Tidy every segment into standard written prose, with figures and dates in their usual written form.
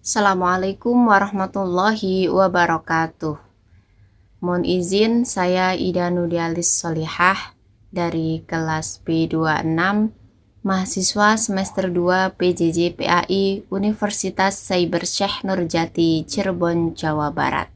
Assalamualaikum warahmatullahi wabarakatuh. Mohon izin, saya Ida Nudialis Solihah dari kelas B26, mahasiswa semester 2 PJJ PAI Universitas Cyber Syekh Nurjati, Cirebon, Jawa Barat.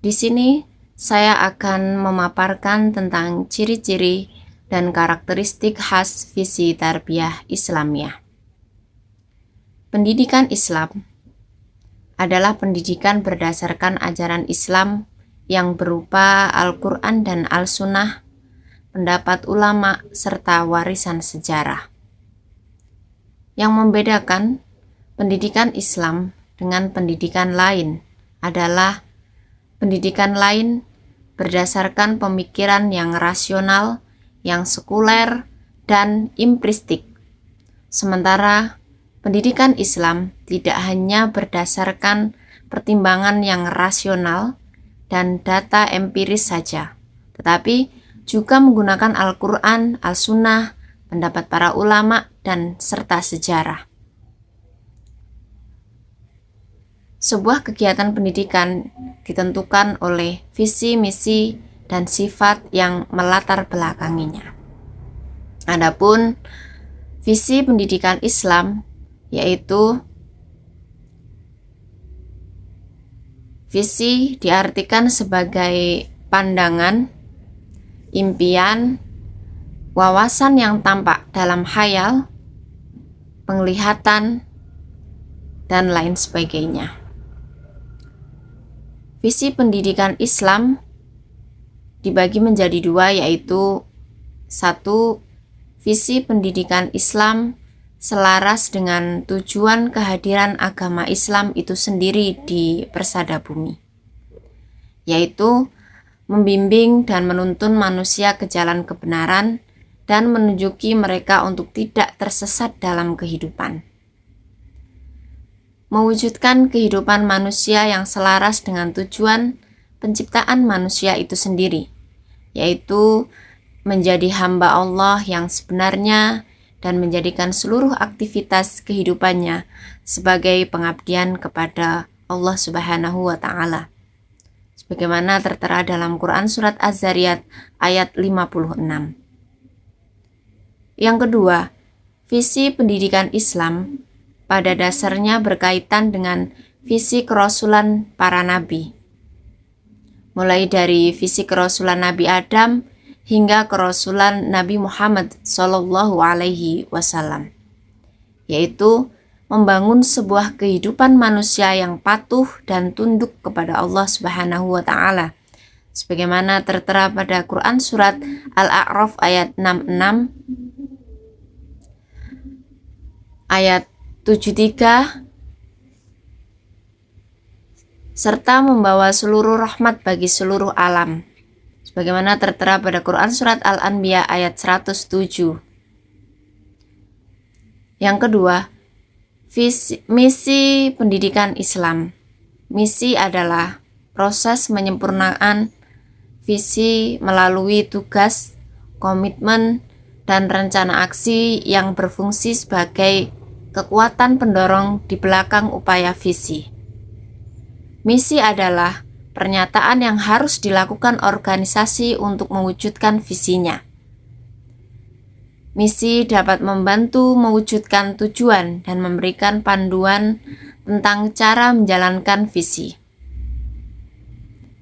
Di sini saya akan memaparkan tentang ciri-ciri dan karakteristik khas visi tarbiyah Islamiyah. Pendidikan Islam adalah pendidikan berdasarkan ajaran Islam yang berupa Al-Quran dan Al-Sunnah, pendapat ulama, serta warisan sejarah. Yang membedakan pendidikan Islam dengan pendidikan lain adalah pendidikan lain berdasarkan pemikiran yang rasional, yang sekuler, dan impristik. Sementara pendidikan Islam tidak hanya berdasarkan pertimbangan yang rasional dan data empiris saja, tetapi juga menggunakan Al-Quran, Al-Sunnah, pendapat para ulama, dan serta sejarah. Sebuah kegiatan pendidikan ditentukan oleh visi, misi, dan sifat yang melatar belakanginya. Adapun visi pendidikan Islam yaitu visi diartikan sebagai pandangan, impian, wawasan yang tampak dalam khayal, penglihatan, dan lain sebagainya. Visi pendidikan Islam dibagi menjadi dua, yaitu satu, visi pendidikan Islam selaras dengan tujuan kehadiran agama Islam itu sendiri di persada bumi, yaitu membimbing dan menuntun manusia ke jalan kebenaran dan menunjuki mereka untuk tidak tersesat dalam kehidupan. Mewujudkan kehidupan manusia yang selaras dengan tujuan penciptaan manusia itu sendiri, yaitu menjadi hamba Allah yang sebenarnya dan menjadikan seluruh aktivitas kehidupannya sebagai pengabdian kepada Allah Subhanahu wa Ta'ala, sebagaimana tertera dalam Quran Surat Az-Zariyat ayat 56. Yang kedua, visi pendidikan Islam pada dasarnya berkaitan dengan visi kerasulan para nabi, mulai dari visi kerasulan Nabi Adam hingga kerasulan Nabi Muhammad Sallallahu Alaihi Wasallam, yaitu membangun sebuah kehidupan manusia yang patuh dan tunduk kepada Allah Subhanahu wa Ta'ala, sebagaimana tertera pada Quran Surat Al-A'raf ayat 66, ayat 73, serta membawa seluruh rahmat bagi seluruh alam, sebagaimana tertera pada Quran Surat Al-Anbiya ayat 107. Yang kedua, misi pendidikan Islam. Misi adalah proses penyempurnaan visi melalui tugas, komitmen, dan rencana aksi yang berfungsi sebagai kekuatan pendorong di belakang upaya visi. Misi adalah pernyataan yang harus dilakukan organisasi untuk mewujudkan visinya. Misi dapat membantu mewujudkan tujuan dan memberikan panduan tentang cara menjalankan visi.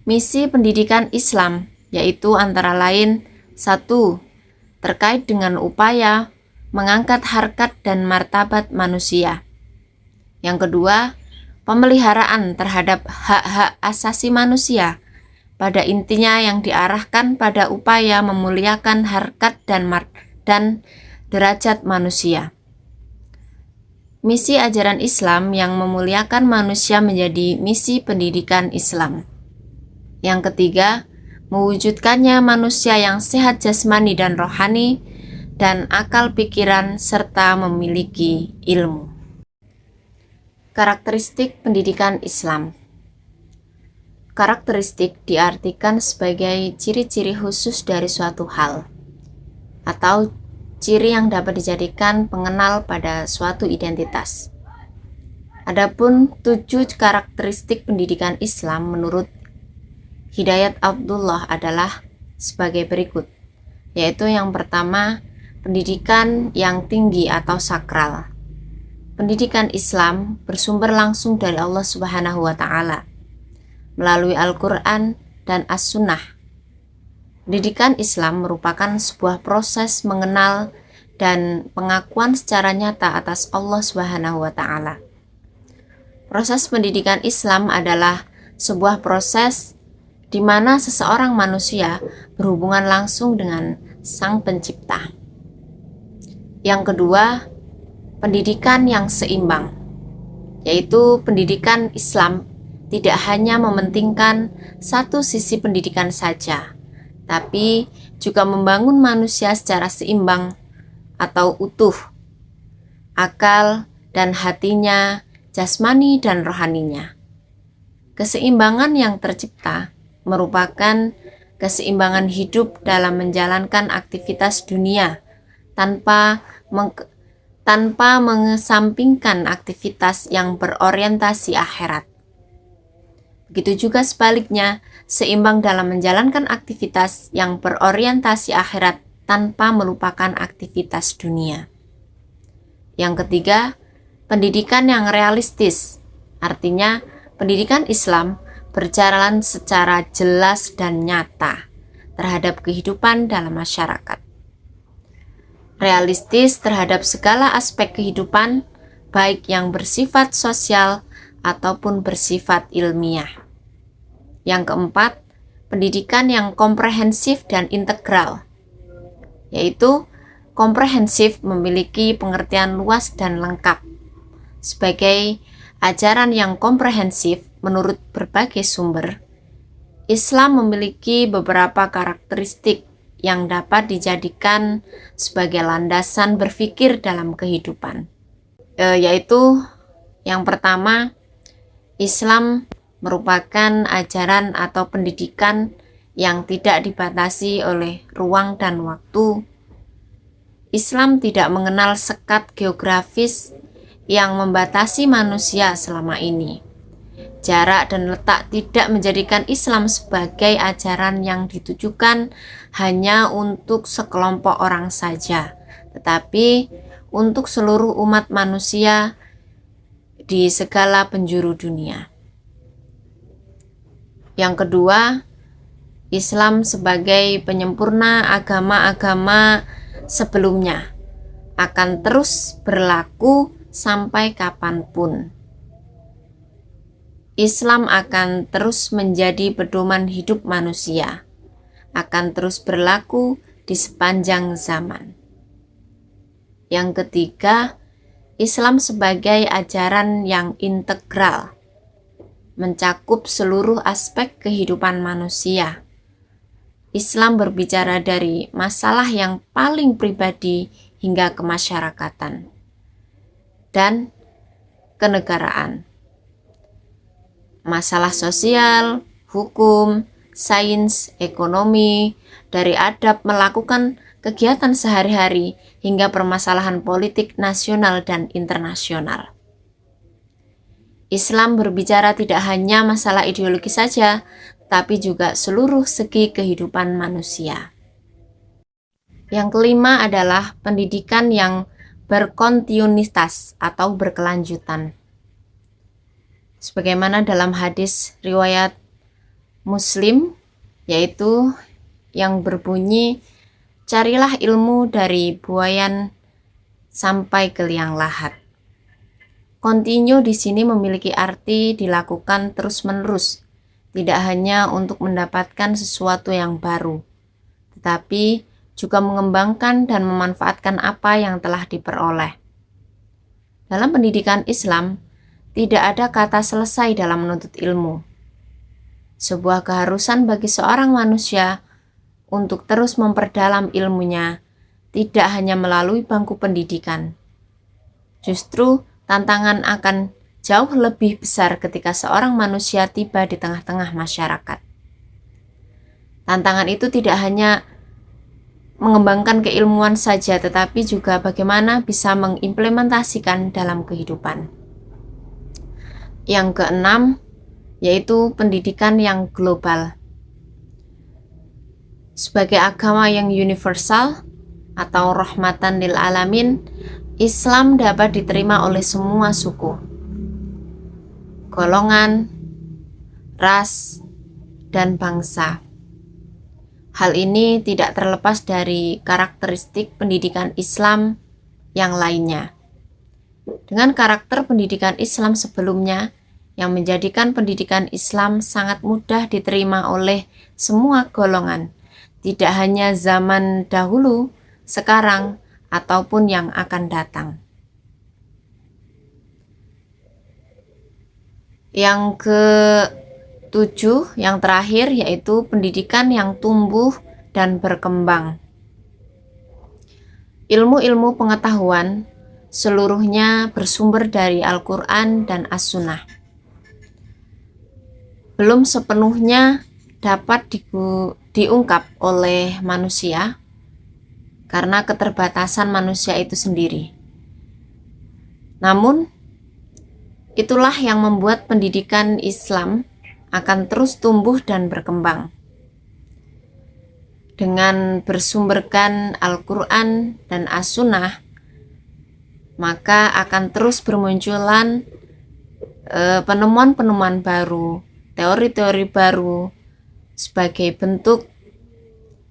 Misi pendidikan Islam yaitu antara lain 1. Terkait dengan upaya mengangkat harkat dan martabat manusia. Yang kedua, pemeliharaan terhadap hak-hak asasi manusia, pada intinya yang diarahkan pada upaya memuliakan harkat dan derajat manusia. Misi ajaran Islam yang memuliakan manusia menjadi misi pendidikan Islam. Yang ketiga, mewujudkannya manusia yang sehat jasmani dan rohani, dan akal pikiran serta memiliki ilmu. Karakteristik pendidikan Islam. Karakteristik diartikan sebagai ciri-ciri khusus dari suatu hal atau ciri yang dapat dijadikan pengenal pada suatu identitas. Adapun 7 karakteristik pendidikan Islam menurut Hidayat Abdullah adalah sebagai berikut, yaitu yang pertama, pendidikan yang tinggi atau sakral. Pendidikan Islam bersumber langsung dari Allah Subhanahu wa Ta'ala melalui Al-Quran dan As-Sunnah. Pendidikan Islam merupakan sebuah proses mengenal dan pengakuan secara nyata atas Allah Subhanahu wa Ta'ala. Proses pendidikan Islam adalah sebuah proses di mana seseorang manusia berhubungan langsung dengan Sang Pencipta. Yang kedua, pendidikan yang seimbang, yaitu pendidikan Islam tidak hanya mementingkan satu sisi pendidikan saja, tapi juga membangun manusia secara seimbang atau utuh, akal dan hatinya, jasmani dan rohaninya. Keseimbangan yang tercipta merupakan keseimbangan hidup dalam menjalankan aktivitas dunia tanpa mengesampingkan aktivitas yang berorientasi akhirat. Begitu juga sebaliknya, seimbang dalam menjalankan aktivitas yang berorientasi akhirat tanpa melupakan aktivitas dunia. Yang ketiga, pendidikan yang realistis, artinya pendidikan Islam berjalan secara jelas dan nyata terhadap kehidupan dalam masyarakat. Realistis terhadap segala aspek kehidupan, baik yang bersifat sosial ataupun bersifat ilmiah. Yang keempat, pendidikan yang komprehensif dan integral, yaitu komprehensif memiliki pengertian luas dan lengkap. Sebagai ajaran yang komprehensif menurut berbagai sumber, Islam memiliki beberapa karakteristik yang dapat dijadikan sebagai landasan berpikir dalam kehidupan. Yaitu yang pertama, Islam merupakan ajaran atau pendidikan yang tidak dibatasi oleh ruang dan waktu. Islam tidak mengenal sekat geografis yang membatasi manusia selama ini. Jarak dan letak tidak menjadikan Islam sebagai ajaran yang ditujukan hanya untuk sekelompok orang saja, tetapi untuk seluruh umat manusia di segala penjuru dunia. Yang kedua, Islam sebagai penyempurna agama-agama sebelumnya akan terus berlaku sampai kapanpun. Islam akan terus menjadi pedoman hidup manusia, akan terus berlaku di sepanjang zaman. Yang ketiga, Islam sebagai ajaran yang integral, mencakup seluruh aspek kehidupan manusia. Islam berbicara dari masalah yang paling pribadi hingga kemasyarakatan dan kenegaraan. Masalah sosial, hukum, sains, ekonomi, dari adab melakukan kegiatan sehari-hari hingga permasalahan politik nasional dan internasional. Islam berbicara tidak hanya masalah ideologi saja, tapi juga seluruh segi kehidupan manusia. Yang kelima adalah pendidikan yang berkontinuitas atau berkelanjutan. Sebagaimana dalam hadis riwayat Muslim, yaitu yang berbunyi, carilah ilmu dari buayan sampai ke liang lahat. Kontinu di sini memiliki arti dilakukan terus-menerus, tidak hanya untuk mendapatkan sesuatu yang baru, tetapi juga mengembangkan dan memanfaatkan apa yang telah diperoleh. Dalam pendidikan Islam, tidak ada kata selesai dalam menuntut ilmu. Sebuah keharusan bagi seorang manusia untuk terus memperdalam ilmunya, tidak hanya melalui bangku pendidikan. Justru tantangan akan jauh lebih besar ketika seorang manusia tiba di tengah-tengah masyarakat. Tantangan itu tidak hanya mengembangkan keilmuan saja, tetapi juga bagaimana bisa mengimplementasikan dalam kehidupan. Yang keenam, yaitu pendidikan yang global. Sebagai agama yang universal atau rahmatan lil alamin, Islam dapat diterima oleh semua suku, golongan, ras, dan bangsa. Hal ini tidak terlepas dari karakteristik pendidikan Islam yang lainnya. Dengan karakter pendidikan Islam sebelumnya, yang menjadikan pendidikan Islam sangat mudah diterima oleh semua golongan, tidak hanya zaman dahulu, sekarang, ataupun yang akan datang. Yang ke-7, yang terakhir, yaitu pendidikan yang tumbuh dan berkembang. Ilmu-ilmu pengetahuan seluruhnya bersumber dari Al-Quran dan As-Sunnah. Belum sepenuhnya dapat diungkap oleh manusia karena keterbatasan manusia itu sendiri. Namun, itulah yang membuat pendidikan Islam akan terus tumbuh dan berkembang. Dengan bersumberkan Al-Quran dan As-Sunnah, maka akan terus bermunculan penemuan-penemuan baru, teori-teori baru sebagai bentuk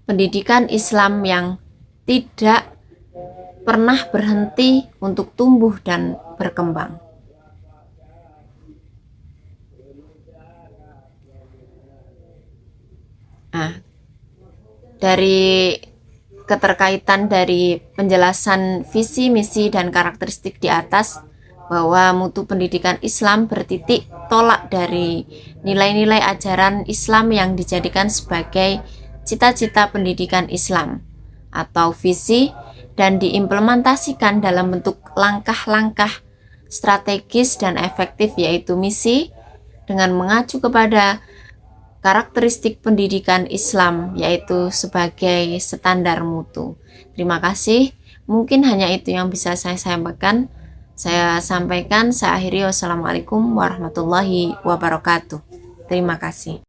pendidikan Islam yang tidak pernah berhenti untuk tumbuh dan berkembang. Nah, dari keterkaitan dari penjelasan visi, misi, dan karakteristik di atas, bahwa mutu pendidikan Islam bertitik tolak dari nilai-nilai ajaran Islam yang dijadikan sebagai cita-cita pendidikan Islam atau visi dan diimplementasikan dalam bentuk langkah-langkah strategis dan efektif, yaitu misi, dengan mengacu kepada karakteristik pendidikan Islam, yaitu sebagai standar mutu. Terima kasih. Mungkin hanya itu yang bisa saya sampaikan. Saya akhiri. Wassalamualaikum warahmatullahi wabarakatuh. Terima kasih.